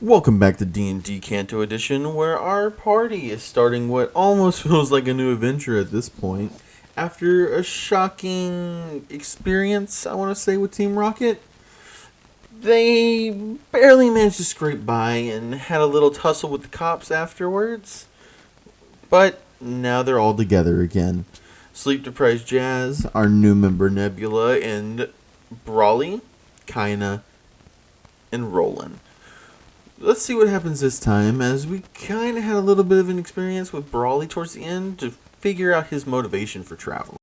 Welcome back to D&D Kanto Edition, where our party is starting what almost feels like a new adventure at this point. After a shocking experience, I want to say, with Team Rocket, they barely managed to scrape by and had a little tussle with the cops afterwards. But now they're all together again. Sleep-deprived Jazz, our new member Nebula, and Brawly, Kaina, and Roland. Let's see what happens this time, as we kind of had a little bit of an experience with Brawly towards the end to figure out his motivation for travel.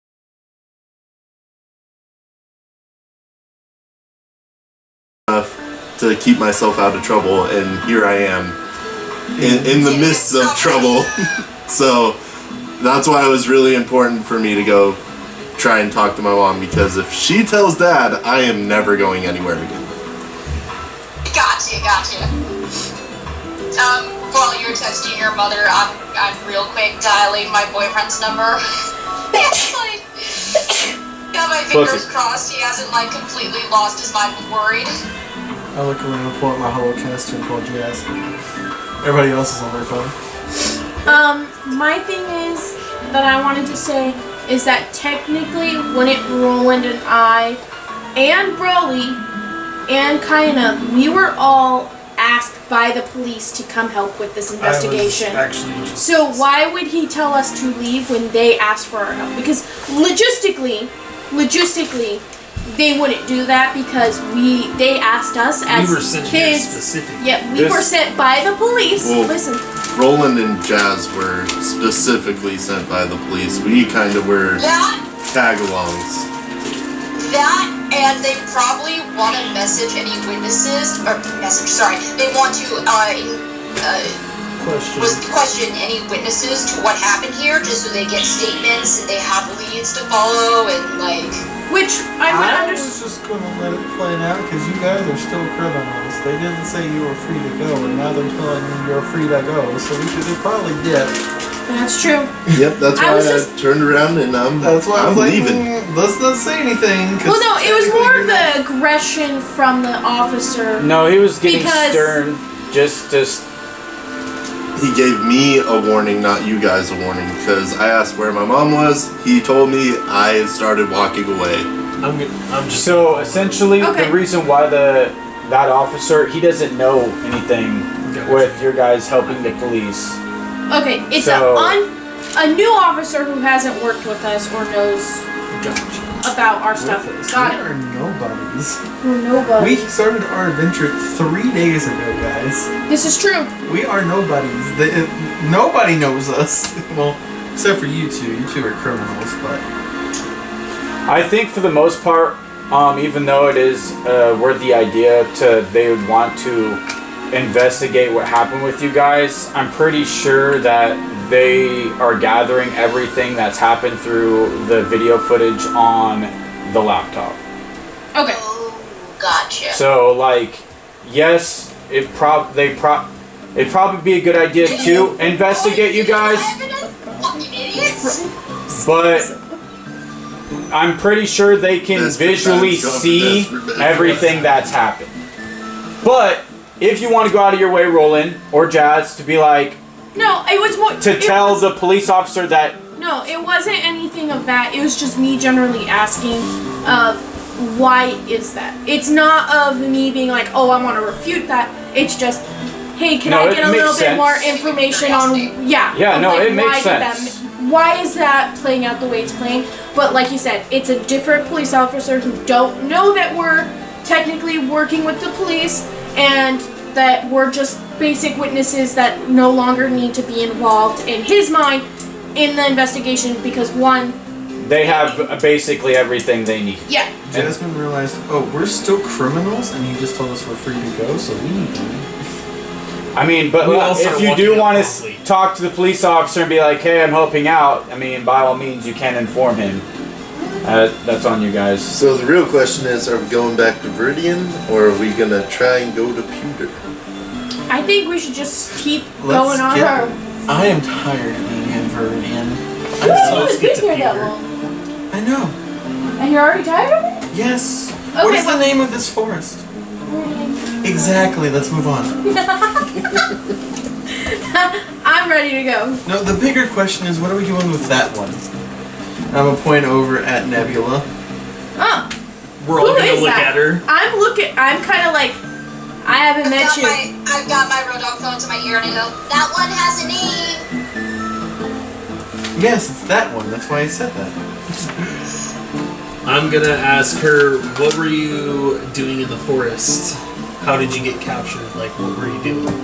To keep myself out of trouble, and here I am in the midst of trouble. So that's why it was really important for me to go try and talk to my mom, because if she tells Dad, I am never going anywhere again. Gotcha. While you're texting your mother, I'm real quick dialing my boyfriend's number. Got my fingers crossed he hasn't completely lost his mind with worried. I look around and pull out my holocast and call Jazz. Everybody else is on their phone. My thing is that I wanted to say is that technically when it Roland and I and Broly and Kaina, we were all asked by the police to come help with this investigation. So why would he tell us to leave when they asked for our help? Because logistically, they wouldn't do that because they asked us as we were sent kids. Specifically. Yeah, we were sent by the police. Well, Listen. Roland and Jazz were specifically sent by the police. We kind of were tag-alongs. That, and they probably want to message any witnesses, they want to question any witnesses to what happened here, just so they get statements and they have leads to follow, and Which I was just going to let it play out because you guys are still criminals. They didn't say you were free to go, and now they're telling you you're free to go, so we should probably dip. That's true. Yep, that's why I turned around and I'm leaving. Let's not say anything. Well, no, it was more of the aggression from the officer. No, he was getting stern. Just. He gave me a warning, not you guys a warning, because I asked where my mom was. He told me. I started walking away. So essentially, the reason why that officer, he doesn't know anything with your guys helping the police. Okay, it's a new officer who hasn't worked with us or knows about our stuff. Got it. We are nobodies. We're nobodies. We started our adventure 3 days ago, guys. This is true. We are nobodies. Nobody knows us. Well, except for you two. You two are criminals, but... I think for the most part, even though it is worth the idea they would want to investigate what happened with you guys, I'm pretty sure that they are gathering everything that's happened through the video footage on the laptop. Okay. Oh, gotcha. So, yes, it'd probably be a good idea to investigate you guys, but I'm pretty sure they can visually see everything that's happened. But if you want to go out of your way, Roland or Jazz, to be no, it was more to tell the police officer that. No, it wasn't anything of that. It was just me generally asking of why is that. It's not of me being I want to refute that. It's just, hey, can I get a little bit more information on? Yeah, it makes sense. Why is that playing out the way it's playing? But like you said, it's a different police officer who don't know that we're technically working with the police and that we're just basic witnesses that no longer need to be involved in his mind in the investigation because they have basically everything they need. Yeah. Jasmine realized, we're still criminals, and he just told us we're free to go, so we need to leave. I mean, but if you do want to talk to the police officer and be hey, I'm helping out, by all means, you can inform him. That's on you guys. So the real question is, are we going back to Viridian, or are we going to try and go to Pewter? I think we should just keep going on our... I am tired of being in Viridian. Let's get here that long. I know. And you're already tired of it? Yes. Okay, what is the name of this forest? Exactly. Let's move on. I'm ready to go. No, the bigger question is, what are we doing with that one? I'm gonna point over at Nebula. Oh, We're all who gonna is look that? at her. I'm kind of like, I haven't met you. I've got my road dog phone to my ear and I go, that one has a name. Yes, it's that one. That's why I said that. I'm gonna ask her, what were you doing in the forest? How did you get captured? Like, what were you doing?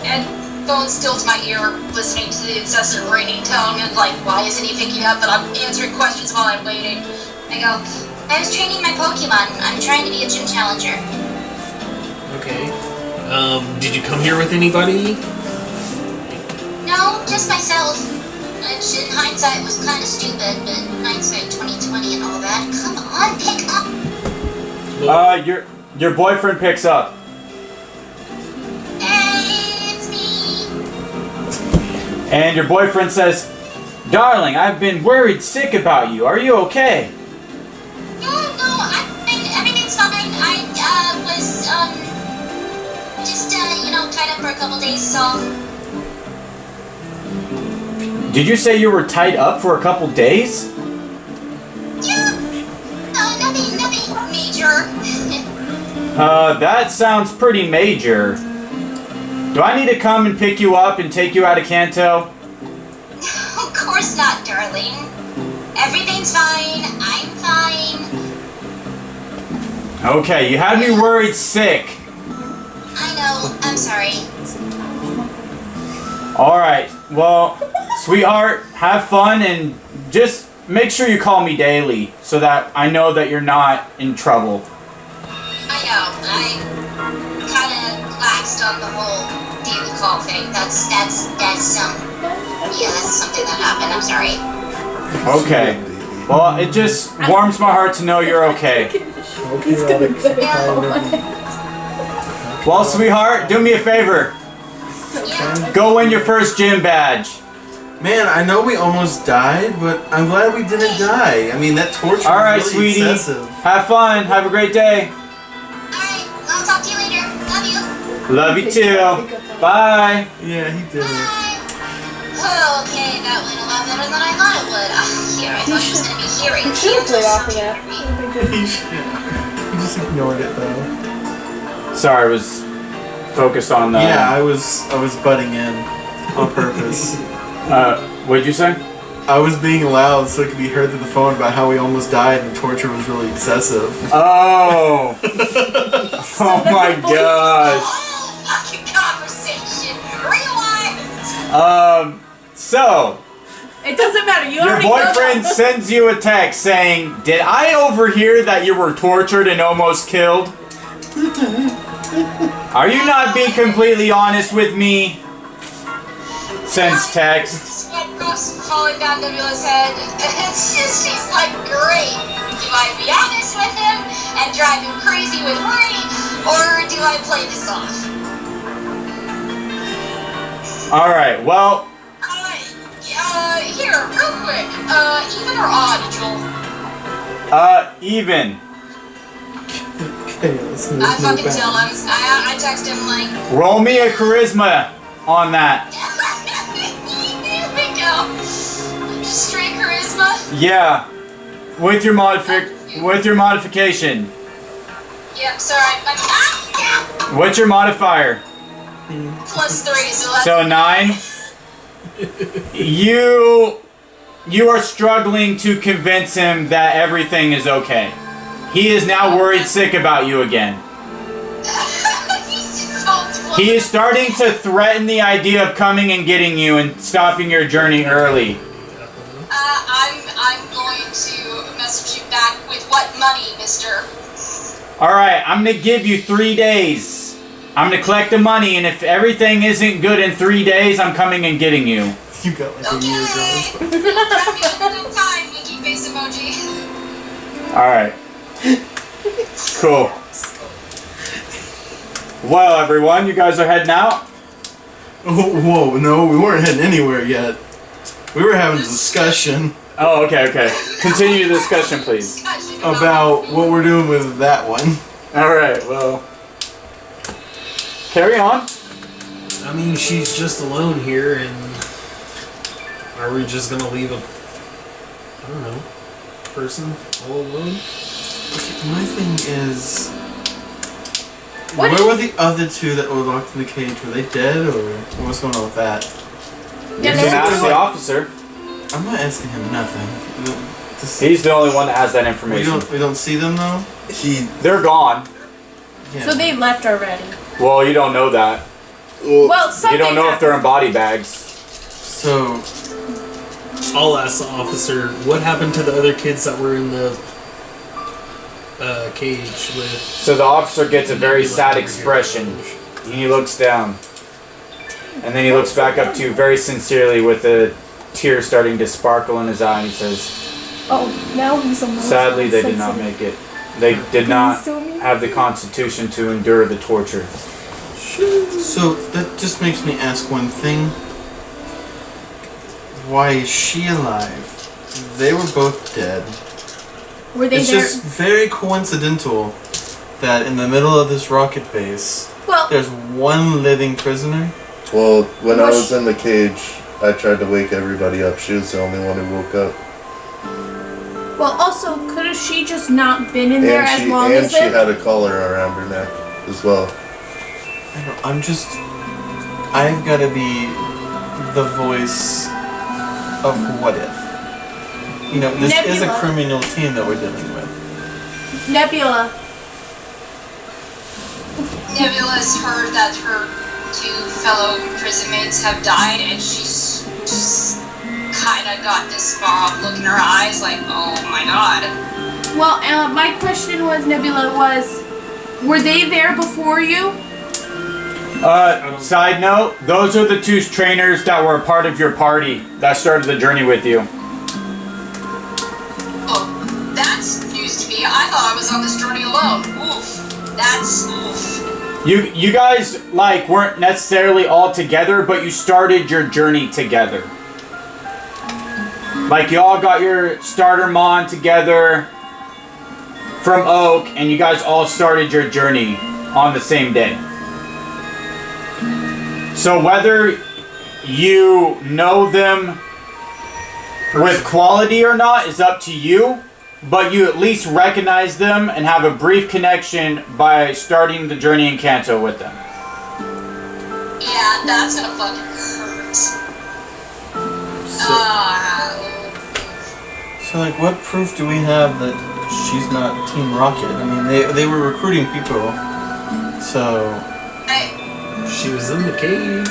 And phone still to my ear, listening to the incessant ringing tone, and like, why isn't he picking up? But I'm answering questions while I'm waiting. I go, I was training my Pokemon. I'm trying to be a gym challenger. Okay. Did you come here with anybody? No, just myself. Which in hindsight was kind of stupid, but hindsight 2020 and all that. Come on, pick up. Your boyfriend picks up. Hey, it's me. And your boyfriend says, "Darling, I've been worried sick about you. Are you okay?" No, I'm fine. Everything's fine. I was just tied up for a couple days, so. Did you say you were tied up for a couple days? Yeah. Nothing major. That sounds pretty major. Do I need to come and pick you up and take you out of Kanto? Of course not, darling. Everything's fine. I'm fine. Okay, you had me worried sick. I know. I'm sorry. Alright, well, sweetheart, have fun and just make sure you call me daily so that I know that you're not in trouble. I know. I kind of laxed on the whole daily call thing. That's something that happened. I'm sorry. Okay. Well, it just warms my heart to know you're okay. Well, sweetheart, do me a favor. Yeah. Go win your first gym badge. Man, I know we almost died, but I'm glad we didn't die. I mean, that torture Alright, was really sweetie. excessive. Have fun. Have a great day. Alright. I'll talk to you later. Love you. Love you too. Bye. Yeah, he did it. Bye. Oh, okay, that went a lot better than I thought it would. I thought he was going to be hearing. You should have played off of that. He just ignored it though. Sorry, I was focused on the... Yeah, I was butting in on purpose. What did you say? I was being loud so it could be heard through the phone about how we almost died and the torture was really excessive. Oh! Oh my gosh. Fucking conversation. Rewind. So... It doesn't matter. You Your already boyfriend know. sends you a text saying, "Did I overhear that you were tortured and almost killed?" Are you not being completely honest with me? Sends text. Sweat drops falling down Nebula's head. She's like, great. Do I be honest with him and drive him crazy with worry, or do I play this off? Alright, well... Here, real quick. Even or odd, Joel? Even. Okay, listen, I fucking tell him. I text him like... Roll me a charisma on that. Here we go. Just straight charisma. Yeah. With your modification. Yep, sorry. What's your modifier? +3, so that's... So 9. You are struggling to convince him that everything is okay. He is now worried sick about you again. He is starting to threaten the idea of coming and getting you and stopping your journey early. I'm going to message you back with what money, mister? Alright, I'm gonna give you 3 days. I'm gonna collect the money, and if everything isn't good in 3 days, I'm coming and getting you. You got like a Okay. year, Jonas. Wrap me up in no time, Mickey face emoji. Alright. Cool. Well, everyone, you guys are heading out? Oh, whoa, no, we weren't heading anywhere yet. We were having a discussion. Oh, okay. Continue the discussion, please. About what we're doing with that one. All right. Well, carry on. I mean, she's just alone here, and are we just gonna leave a, I don't know, person all alone? My thing is, What where is- were the other two that were locked in the cage? Were they dead, or what's going on with that? You Yeah, can no, ask the officer. I'm not asking him nothing. He's the only one that has that information. We don't see them though. They're gone. Yeah. So they left already. Well, you don't know that. Well, something You don't know if they're in happened. body bags. So I'll ask the officer, what happened to the other kids that were in the cage with... So the officer gets a very sad expression. He looks down. And then he looks back up to you very sincerely with a tear starting to sparkle in his eye, and he says, Oh, now he's emotional. sadly, they did not make it. They did not so mean. have the constitution to endure the torture. So that just makes me ask one thing. Why is she alive? They were both dead. Were they It's there? just very coincidental that in the middle of this rocket base, Well, there's one living prisoner. Well, when I Was was in the cage, I tried to wake everybody up. She was the only one who woke up. also, could have she just not been in there as long And as she it? had a collar around her neck as well. I've got to be the voice of what if. You know, this is a Nebula. criminal team that we're dealing with. Nebula. Nebula's heard that her two fellow prison mates have died, and she's just kind of got this far off look in her eyes, like, oh my god. Well, my question was, Nebula, were they there before you? Side note, those are the two trainers that were a part of your party that started the journey with you. Oh, that's news to me. I thought I was on this journey alone. Oof. That's oof. You guys, like, weren't necessarily all together, but you started your journey together. Like, you all got your starter mon together from Oak, and you guys all started your journey on the same day. So whether you know them with quality or not is up to you, but you at least recognize them and have a brief connection by starting the journey in Kanto with them. Yeah, that's gonna fucking hurt. So, like, what proof do we have that she's not Team Rocket? I mean, they were recruiting people, so... She was in the cage.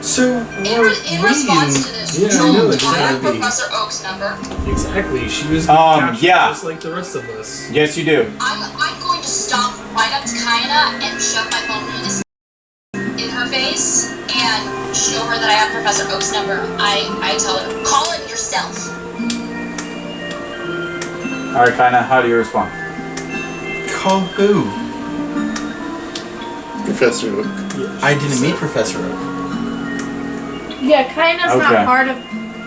So, In response to this, Yeah, I Joel, know, I have exactly. Professor Oak's number. Exactly, she was captured yeah. just like the rest of us. Yes, you do. I'm going to stomp right up to Kaina and shove my phone in her face and show her that I have Professor Oak's number. I tell her, call it yourself. Alright, Kaina, how do you respond? call who? Professor Oak. I didn't meet Professor Oak. Yeah, Kaina's Okay. not part of.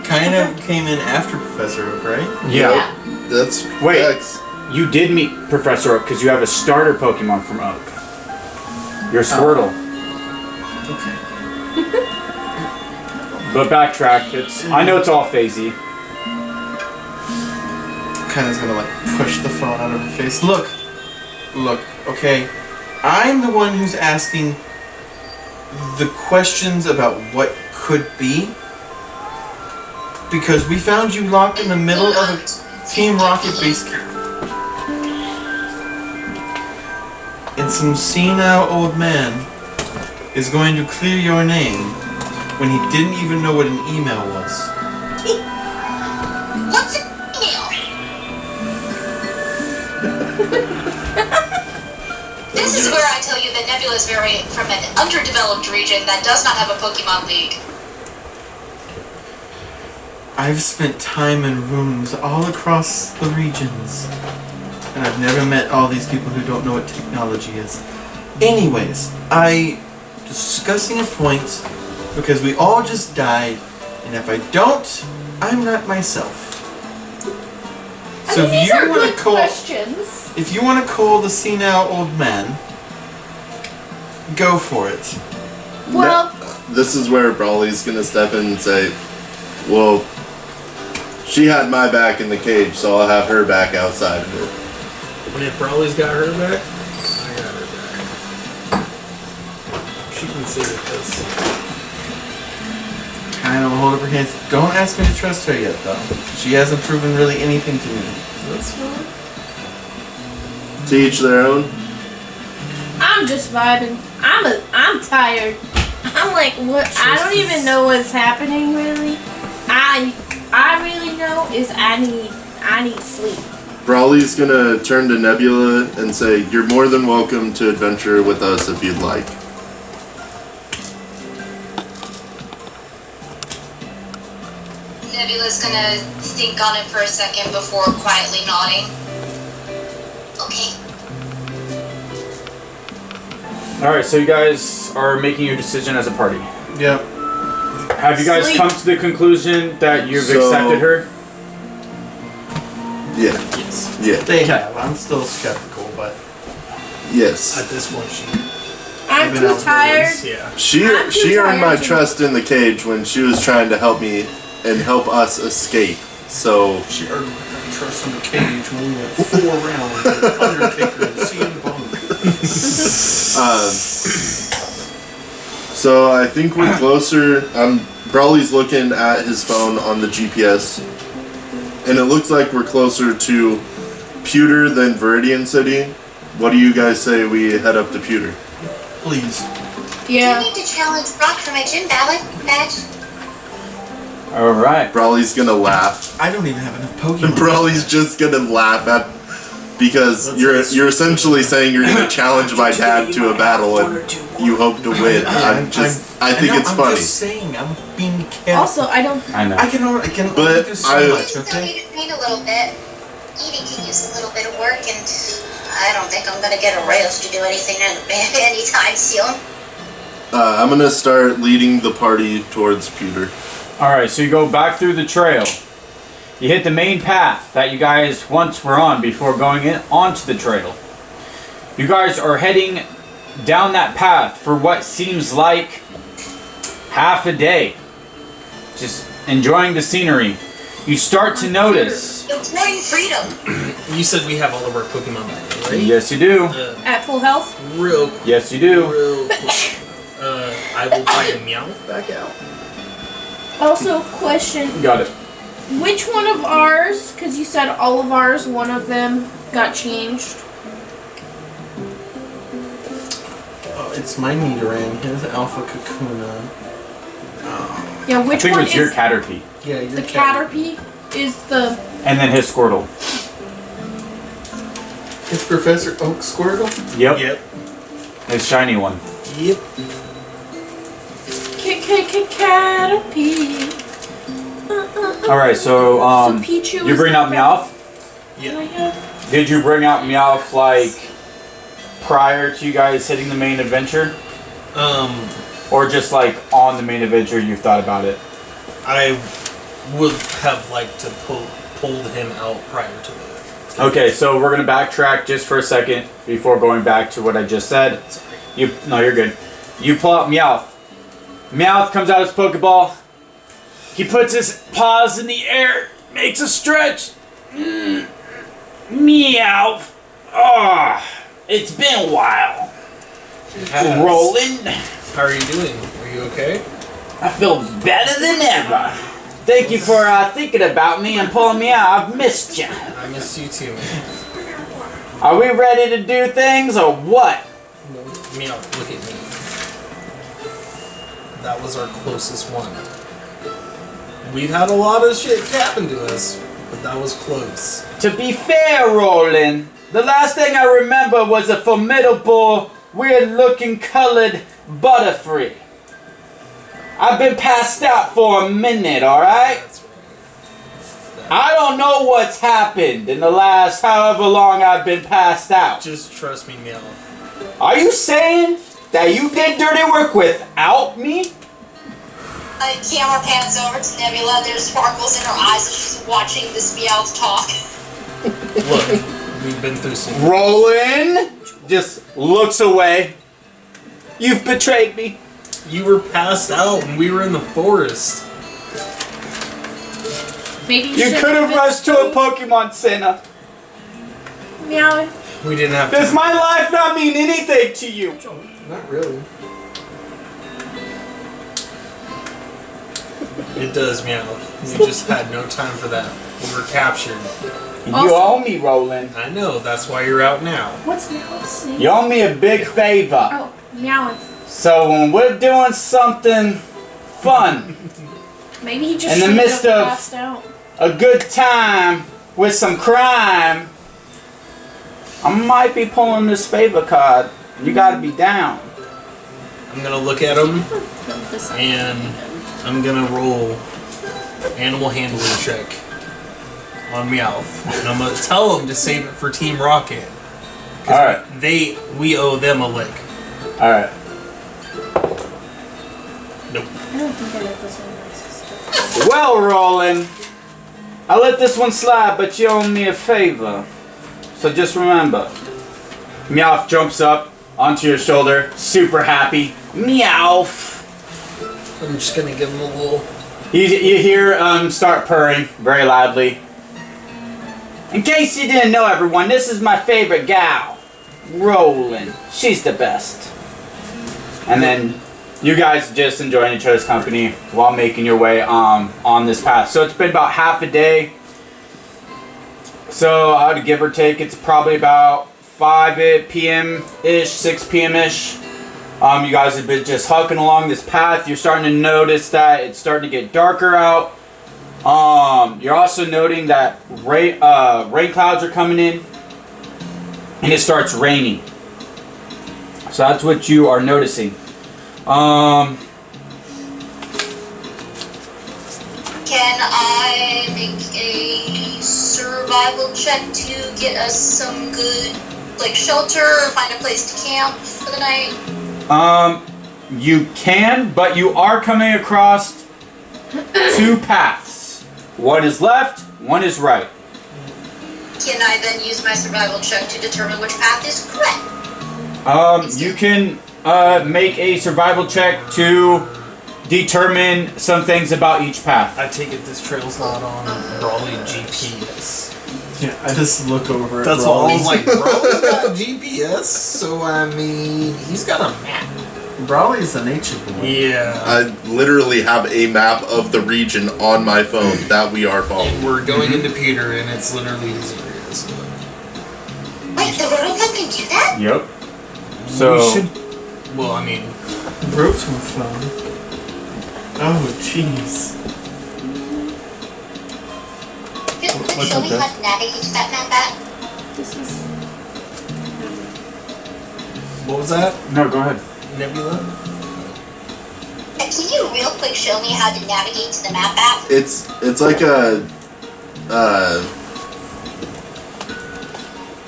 Kind of came in after Professor Oak, right? Yeah. That's Wait. facts. You did meet Professor Oak because you have a starter Pokemon from Oak. Your Squirtle. Okay. But backtrack, I know it's all phasey. Kind of gonna like push the phone out of her face. Look, okay. I'm the one who's asking the questions about what could be. Because we found you locked in the middle of a Team Rocket base camp. And some senile old man is going to clear your name when he didn't even know what an email was. What's an email? This is where I tell you that Nebula is from an underdeveloped region that does not have a Pokemon League. I've spent time in rooms all across the regions. And I've never met all these people who don't know what technology is. Anyways, discussing a point because we all just died, and if I don't, I'm not myself. So if these you are want good to call, questions. if you want to call the senile old man, go for it. Well, This is where Brawley's gonna step in and say, well, she had my back in the cage, so I'll have her back outside of it. And if Brawley's got her back, I got her back. She considered this. Kind of hold up her hands. Don't ask me to trust her yet, though. She hasn't proven really anything to me. That's fine. To each their own. I'm just vibing. I'm tired. I'm like, what? I don't even know what's happening really. I really know is I need sleep. Brawley's gonna turn to Nebula and say, you're more than welcome to adventure with us if you'd like. Nebula's gonna think on it for a second before quietly nodding. Okay. Alright, so you guys are making your decision as a party. Yep. Have you guys Sleep. come to the conclusion that you've So- accepted her? Yeah. Yes. Yeah. They have. I'm still skeptical, but Yes. At this point, she I'm Even too out tired. yeah. She I'm too earned my tired to- trust in the cage when she was trying to help me and help us escape. So She earned my trust in the cage when we went 4 rounds with Undertaker and CM Punk. so I think we're closer. Brawley's looking at his phone on the GPS, and it looks like we're closer to Pewter than Viridian City. What do you guys say we head up to Pewter? please. Yeah. I need to challenge Brock for my gym badge. Alright. Brawley's gonna laugh. I don't even have enough Pokemon. Brawley's just gonna laugh at because you're essentially saying you're gonna challenge my dad to a battle and you hope to win. I think it's I'm funny. just saying, I'm being careful. Also, I don't. I know. I can only But do so I- much, Still okay? need to train a little bit. Eating can use a little bit of work, and I don't think I'm gonna get a rails to do anything anytime soon. I'm gonna start leading the party towards Pewter. Alright, so you go back through the trail. You hit the main path that you guys once were on before going in onto the trail. You guys are heading down that path for what seems like half a day. Just enjoying the scenery. You start to notice. Enjoying freedom. You said we have all of our Pokemon back, right? Yes, you do. At full health. Real Yes, you do. quick. I will try and Meowth back out. Also, question: Got it. which one of ours? Because you said all of ours. One of them got changed. Oh, it's my Nidoran. His Alpha Kakuna. Yeah, I which think it one was your is Caterpie. Yeah, you're the Caterpie? Is the And then his Squirtle. It's Professor Oak Squirtle. Yep. Yep. His shiny one. Yep. Caterpie? Alright, so, Pichu you is bring the out Meowth? Can I have? Did you bring out Meowth, like, prior to you guys hitting the main adventure? Or just, like, on the main adventure you thought about it? I would have liked to pulled him out prior to that. Okay, so we're gonna backtrack just for a second before going back to what I just said. No, you're good. You pull out Meowth. Meowth comes out his Pokeball. He puts his paws in the air, makes a stretch. Meowth. Oh, it's been a while. Rolling. How are you doing? Are you okay? I feel better than ever. Thank you for thinking about me and pulling me out. I've missed you. I missed you too, man. Are we ready to do things or what? Meowth, look at me. That was our closest one. We've had a lot of shit happen to us, but that was close. To be fair, Roland, the last thing I remember was a formidable, weird-looking colored Butterfree. I've been passed out for a minute, alright? That's right. I don't know what's happened in the last however long I've been passed out. Just trust me, Meowth. Are you saying that you did dirty work without me? Camera pans over to Nebula. There's sparkles in her eyes as she's watching this Meowth talk. Look, we've been through some. Roland just looks away. You've betrayed me. You were passed out and we were in the forest. Maybe You could have rushed to a Pokemon Center. Meow. We didn't have Does to. my life not mean anything to you? Not really. It does, meow. We just had no time for that. We were captured. You Also- owe me, Roland. I know, that's why you're out now. What's Meow's name? You owe me a big favor. Oh, Meow. So when we're doing something fun, Maybe he just In the shouldn't midst have of- passed out. a good time with some crime, I might be pulling this favor card. You gotta be down. I'm gonna look at him and I'm gonna roll animal handling check on Meowth. And I'm gonna tell him to save it for Team Rocket. Alright, We owe them a lick. alright. Nope. I don't think I like this one. My sister. Well, Roland, I let this one slide, but you owe me a favor. So just remember. Meowth jumps up onto your shoulder, super happy. Meowth. I'm just gonna give him a little. You hear start purring very loudly. In case you didn't know, everyone, this is my favorite gal, Roland. She's the best. And then you guys just enjoying each other's company while making your way on this path. So it's been about half a day. So I would give or take, it's probably about 5 p.m.-ish, 6 p.m.-ish. You guys have been just hucking along this path. You're starting to notice that it's starting to get darker out. You're also noting that rain clouds are coming in. And it starts raining. So that's what you are noticing. Can I make a survival check to get us some good, like, shelter or find a place to camp for the night? You can, but you are coming across 2 paths. One is left, one is right. Can I then use my survival check to determine which path is correct? You can make a survival check to determine some things about each path. I take it this trail's not on Brawley GPS. Yeah, I just look over at That's all. I Brawley. was like, Brawley's got GPS, so I mean, he's got a map. Brawley's a nature boy. Yeah. I literally have a map of the region on my phone that we are following. And we're going into Peter, and it's literally his area. So. Wait, the Rotocup can do that? Yep. So We should Well, I mean, rope some fun. Oh, jeez. Could What's show up, me Jess? how to navigate to that map at? This is. what was that? no, go ahead. Nebula? Can you real quick show me how to navigate to the map app? It's like a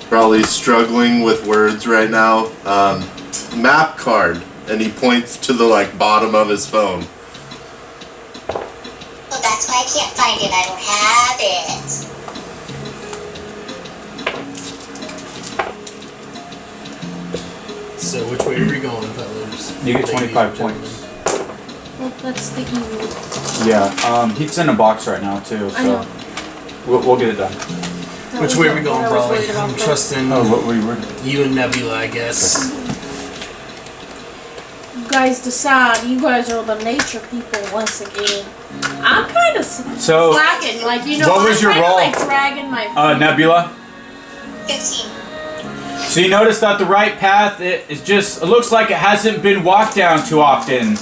probably struggling with words right now. Map card, and he points to the like bottom of his phone. Well, that's why I can't find it. I don't have it. So, which way are we going, fellas? You get Ladies 25 and points. Well, that's the evil. Yeah. He's in a box right now too, I so know. we'll get it done. That Which was way are what we going, I was Brawley? worried about, I'm but- trusting Oh, what were you? you and Nebula, I guess. You guys decide. You guys are the nature people once again. I'm kind of So, slacking. Like, you know, what was I'm your kinda, roll? like dragging my. Nebula. 15. So you notice that the right path it looks like it hasn't been walked down too often.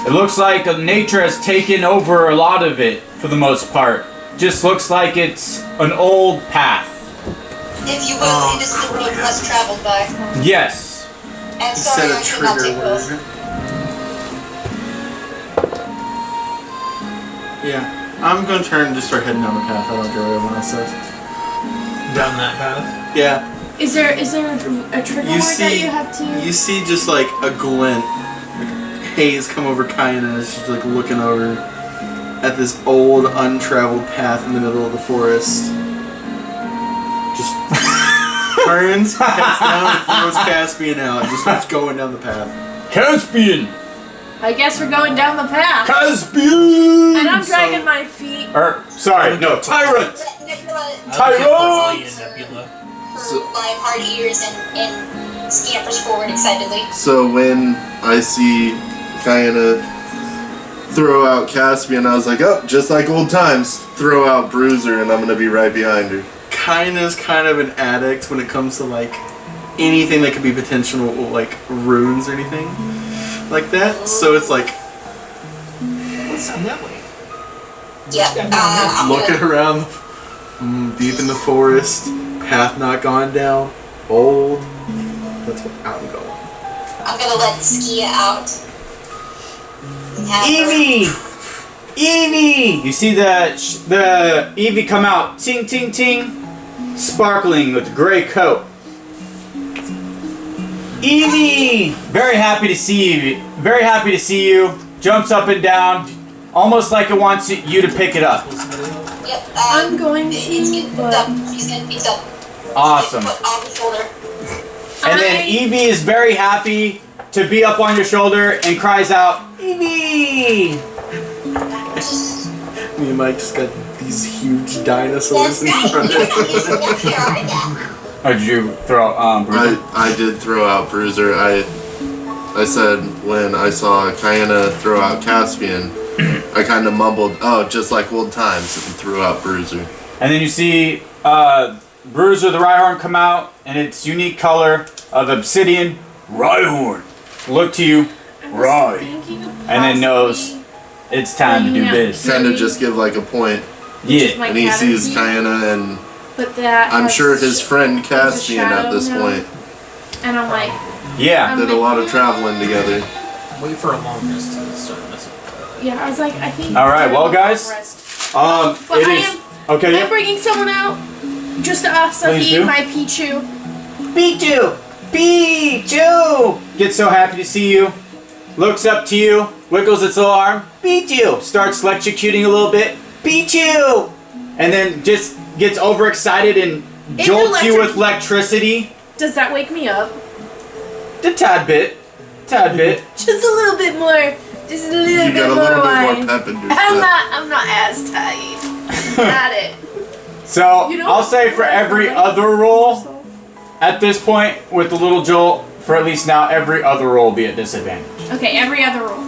It looks like nature has taken over a lot of it for the most part. Just looks like it's an old path. If you will, it is the road less traveled by. Yes. And Set sorry, a I could not trigger take both. word. Yeah, I'm gonna turn and just start heading down the path. I don't care what everyone else says. Down that path? Yeah, Is there a trigger you word that see, you have to? you see just like a glint, like haze come over Kaina as she's like looking over at this old untraveled path in the middle of the forest. Just turns, heads down, and throws Caspian out. Just starts going down the path. Caspian! I guess we're going down the path. Caspian! And I'm dragging my feet. Sorry, no, Tyrant! Tyrant! Nebula. Her live hard ears and scampers forward excitedly. So when I see Kayana throw out Caspian, I was like, oh, just like old times, throw out Bruiser, and I'm gonna be right behind her. Kaina's kind of an addict when it comes to like anything that could be potential like runes or anything like that. So it's like Let's sound that way. Yeah. I'm looking gonna, around deep in the forest, path not gone down, old. That's what I'm going. I'm gonna let Skia out. And have her- Evie! Evie! You see the Evie come out, ting ting ting, sparkling with a gray coat. Evie! Very happy to see you. Very happy to see you. Jumps up and down, almost like it wants you to pick it up. Yep. I'm going It's to, getting picked but- up. She's getting picked up. Awesome. Put on the shoulder. And then Evie is very happy to be up on your shoulder and cries out, Evie! Me and Mike just got these huge dinosaurs That's in right. front of us. Here are ya. Oh, did you throw Bruiser? I did throw out Bruiser. I said when I saw Kayana throw out Caspian, I kind of mumbled, oh, just like old times, and threw out Bruiser. And then you see Bruiser the Rhyhorn come out in its unique color of obsidian. Rhyhorn! Look to you, Rhy. And then knows it's time to do biz. Kind of just give like a point, Yeah. and he sees Kayana, and But that I'm has- sure his friend Caspian at this shadow now. point And I'm like, Yeah. did a lot of traveling together. Wait for a long rest to start messing. yeah, I was like, I think. All right, well, I'm guys, rest. It But I is. am. Okay, I'm yeah. bringing someone out. Just to us, Please do. my Pichu. Pichu! Pichu! Gets so happy to see you. Looks up to you. Wiggles its little arm. Pichu! Starts electrocuting a little bit. Pichu! And then just gets overexcited and jolts you with electricity. Does that wake me up? A tad bit. Tad bit. Just a little bit more. Just a little You bit got a more little bit wine. more pep in your I'm step. not as tight. Got it. So, You know I'll what? say for every other roll, at this point, with the little jolt, for at least now, every other roll will be at disadvantage. Okay, every other roll.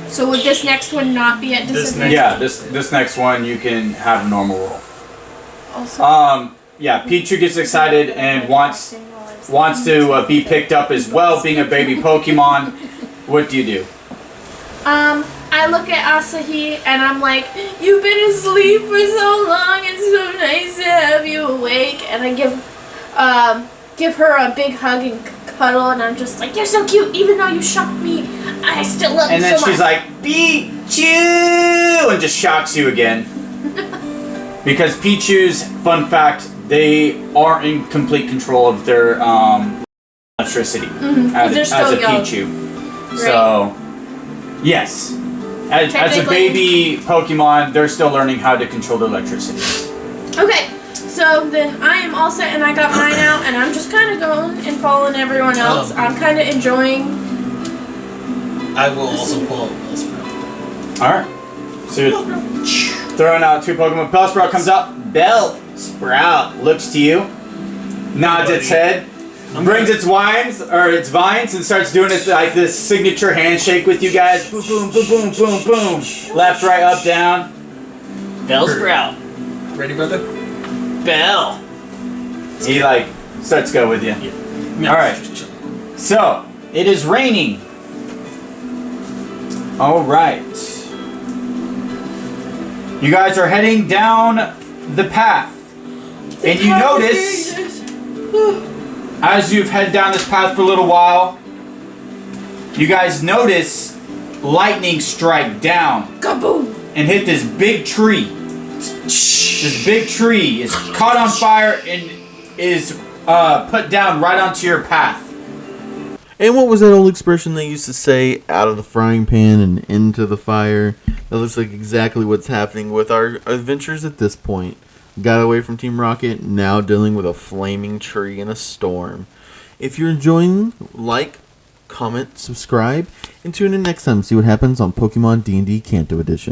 So would this next one not be at disadvantage? Yeah, this next one you can have a normal roll. Also, Yeah, Pichu gets excited and wants to be picked up as well, being a baby Pokemon. What do you do? I look at Asahi and I'm like, you've been asleep for so long. It's so nice to have you awake. And I give her a big hug and cuddle, and I'm just like, you're so cute. Even though you shocked me, I still love And you then so much. she's like, Pichu! And just shocks you again. Because Pichus, fun fact, they are in complete control of their electricity as they're a still young. Pichu. So, yes. As a Technically- baby Pokemon, they're still learning how to control the electricity. Okay, so then I am all set and I got mine out, and I'm just kind of going and following everyone else. I'm kind of enjoying. I will also pull up Bellsprout. Alright. So you're throwing out two Pokemon. Bellsprout comes out. Bellsprout looks to you, nods its head, brings its vines and starts doing it like this signature handshake with you guys. Boom, boom, boom, boom, boom, boom. Left, right, up, down. Bellsprout. Ready, brother? Bell. He like starts to go with you. Yeah. All right. Just chill. So it is raining. All right. You guys are heading down the path, and you notice as you've headed down this path for a little while, you guys notice lightning strike down Kaboom! and hit this big tree. This big tree is caught on fire and is put down right onto your path. And what was that old expression they used to say, out of the frying pan and into the fire? That looks like exactly what's happening with our adventures at this point. got away from Team Rocket, now dealing with a flaming tree in a storm. If you're enjoying, like, comment, subscribe, and tune in next time to see what happens on Pokemon D&D Kanto Edition.